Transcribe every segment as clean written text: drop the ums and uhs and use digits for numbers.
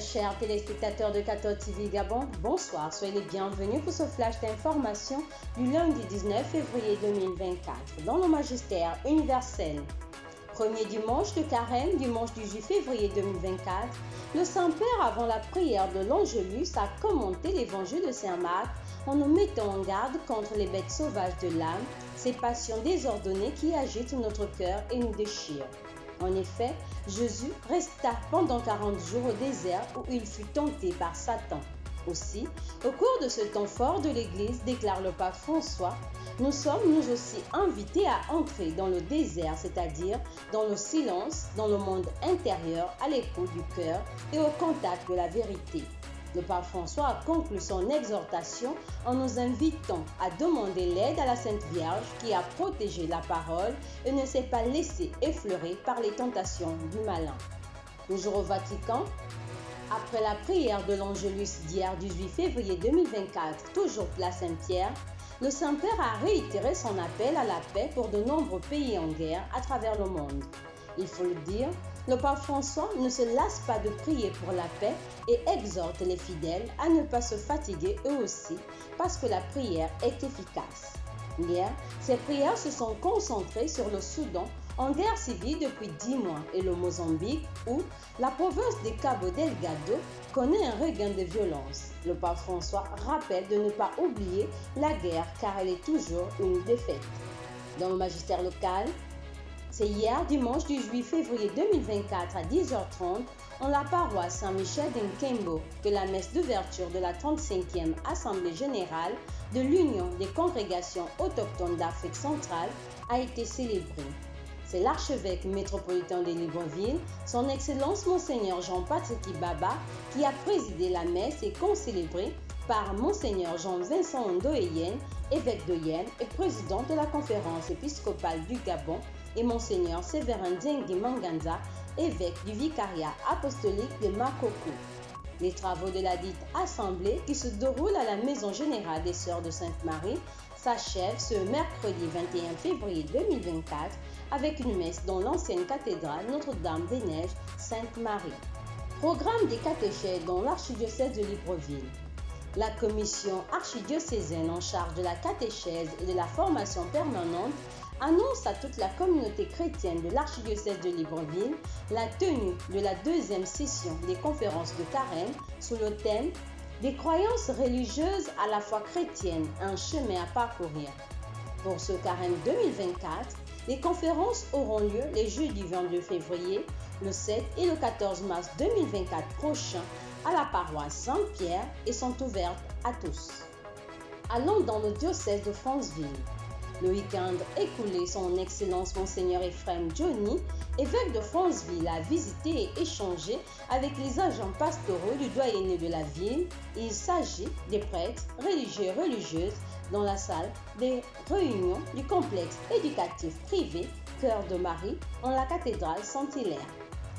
chers téléspectateurs de 14 TV Gabon, bonsoir, soyez les bienvenus pour ce flash d'information du lundi 19 février 2024 dans le magistère universel. Premier dimanche de carême, dimanche 18 février 2024, le Saint-Père avant la prière de l'Angélus a commenté l'évangile de Saint Marc en nous mettant en garde contre les bêtes sauvages de l'âme, ces passions désordonnées qui agitent notre cœur et nous déchirent. En effet, Jésus resta pendant 40 jours au désert où il fut tenté par Satan. Aussi, au cours de ce temps fort de l'Église, déclare le pape François, nous sommes nous aussi invités à entrer dans le désert, c'est-à-dire dans le silence, dans le monde intérieur, à l'écoute du cœur et au contact de la vérité. Le pape François a conclu son exhortation en nous invitant à demander l'aide à la Sainte Vierge qui a protégé la parole et ne s'est pas laissée effleurer par les tentations du malin. Toujours au Vatican, après la prière de l'Angélus d'hier 18 février 2024, toujours place Saint-Pierre, le Saint-Père a réitéré son appel à la paix pour de nombreux pays en guerre à travers le monde. Il faut le dire, le pape François ne se lasse pas de prier pour la paix et exhorte les fidèles à ne pas se fatiguer eux aussi parce que la prière est efficace. Hier, ces prières se sont concentrées sur le Soudan en guerre civile depuis 10 mois et le Mozambique où la province de Cabo Delgado connaît un regain de violence. Le pape François rappelle de ne pas oublier la guerre car elle est toujours une défaite. Dans le magistère local, c'est hier, dimanche 18 février 2024 à 10h30, en la paroisse Saint-Michel d'Nkembo, que la messe d'ouverture de la 35e Assemblée générale de l'Union des congrégations autochtones d'Afrique centrale a été célébrée. C'est l'archevêque métropolitain de Libreville, son Excellence Monseigneur Jean-Patrick Ibaba, qui a présidé la messe et concélébrée par Monseigneur Jean-Vincent Ndoyen, évêque de Yem et président de la conférence épiscopale du Gabon, et Monseigneur Séverin Diengi Manganza, évêque du vicariat apostolique de Makoko. Les travaux de la dite assemblée, qui se déroulent à la Maison générale des Sœurs de Sainte-Marie, s'achèvent ce mercredi 21 février 2024 avec une messe dans l'ancienne cathédrale Notre-Dame-des-Neiges Sainte-Marie. Programme des catéchèses dans l'archidiocèse de Libreville. La commission archidiocésaine en charge de la catéchèse et de la formation permanente annonce à toute la communauté chrétienne de l'archidiocèse de Libreville la tenue de la deuxième session des conférences de carême sous le thème « Des croyances religieuses à la foi chrétienne, un chemin à parcourir ». Pour ce carême 2024, les conférences auront lieu les jeudis 22 février, le 7 et le 14 mars 2024 prochains à la paroisse Saint-Pierre et sont ouvertes à tous. Allons dans le diocèse de Franceville. Le week-end écoulé, son Excellence Monseigneur Ephraim Johnny, évêque de Franceville, a visité et échangé avec les agents pastoraux du doyenné de la ville. Il s'agit des prêtres, religieux et religieuses dans la salle des réunions du complexe éducatif privé Cœur de Marie en la cathédrale Saint-Hilaire.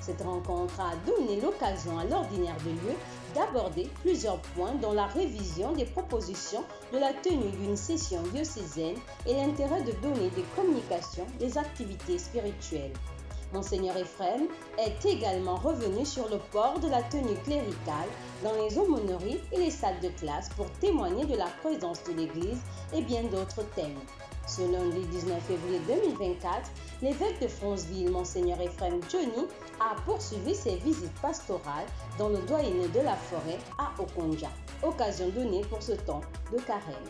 Cette rencontre a donné l'occasion à l'ordinaire de lieu d'aborder plusieurs points dans la révision des propositions de la tenue d'une session diocésaine et l'intérêt de donner des communications des activités spirituelles. Monseigneur Ephraim est également revenu sur le port de la tenue cléricale dans les aumôneries et les salles de classe pour témoigner de la présence de l'Église et bien d'autres thèmes. Ce lundi 19 février 2024, l'évêque de Franceville, Monseigneur Ephraim Johnny, a poursuivi ses visites pastorales dans le doyenné de la forêt à Okonja, occasion donnée pour ce temps de carême.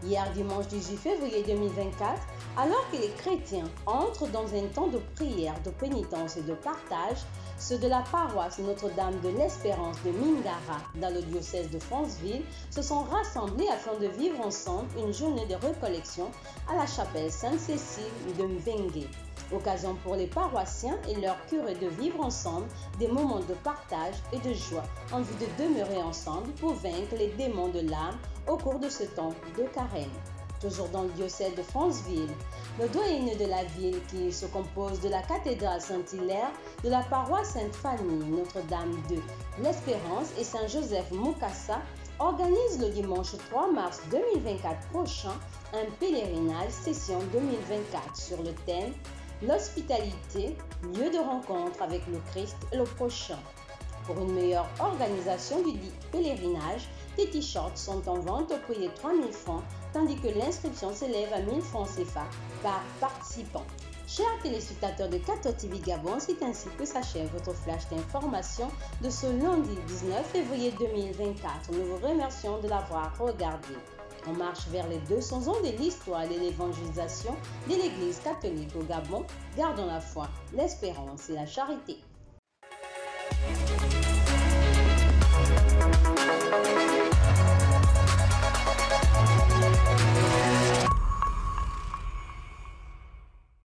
Hier dimanche 18 février 2024, alors que les chrétiens entrent dans un temps de prière, de pénitence et de partage, ceux de la paroisse Notre-Dame de l'Espérance de Mingara dans le diocèse de Franceville se sont rassemblés afin de vivre ensemble une journée de récollection à la chapelle Sainte-Cécile de Mvengue. Occasion pour les paroissiens et leurs curés de vivre ensemble des moments de partage et de joie en vue de demeurer ensemble pour vaincre les démons de l'âme au cours de ce temps de carême. Toujours dans le diocèse de Franceville, le doyenné de la ville, qui se compose de la cathédrale Saint-Hilaire, de la paroisse Sainte-Famille, Notre-Dame de l'Espérance et Saint-Joseph Mukasa, organise le dimanche 3 mars 2024 prochain un pèlerinage session 2024 sur le thème « L'hospitalité, lieu de rencontre avec le Christ et le prochain ». Pour une meilleure organisation du dit pèlerinage, des t-shirts sont en vente au prix de 3 000 francs, tandis que l'inscription s'élève à 1 000 francs CFA par participant. Chers téléspectateurs de Kato TV Gabon, c'est ainsi que s'achève votre flash d'information de ce lundi 19 février 2024. Nous vous remercions de l'avoir regardé. On marche vers les 200 ans de l'histoire et de l'évangélisation de l'Église catholique au Gabon. Gardons la foi, l'espérance et la charité.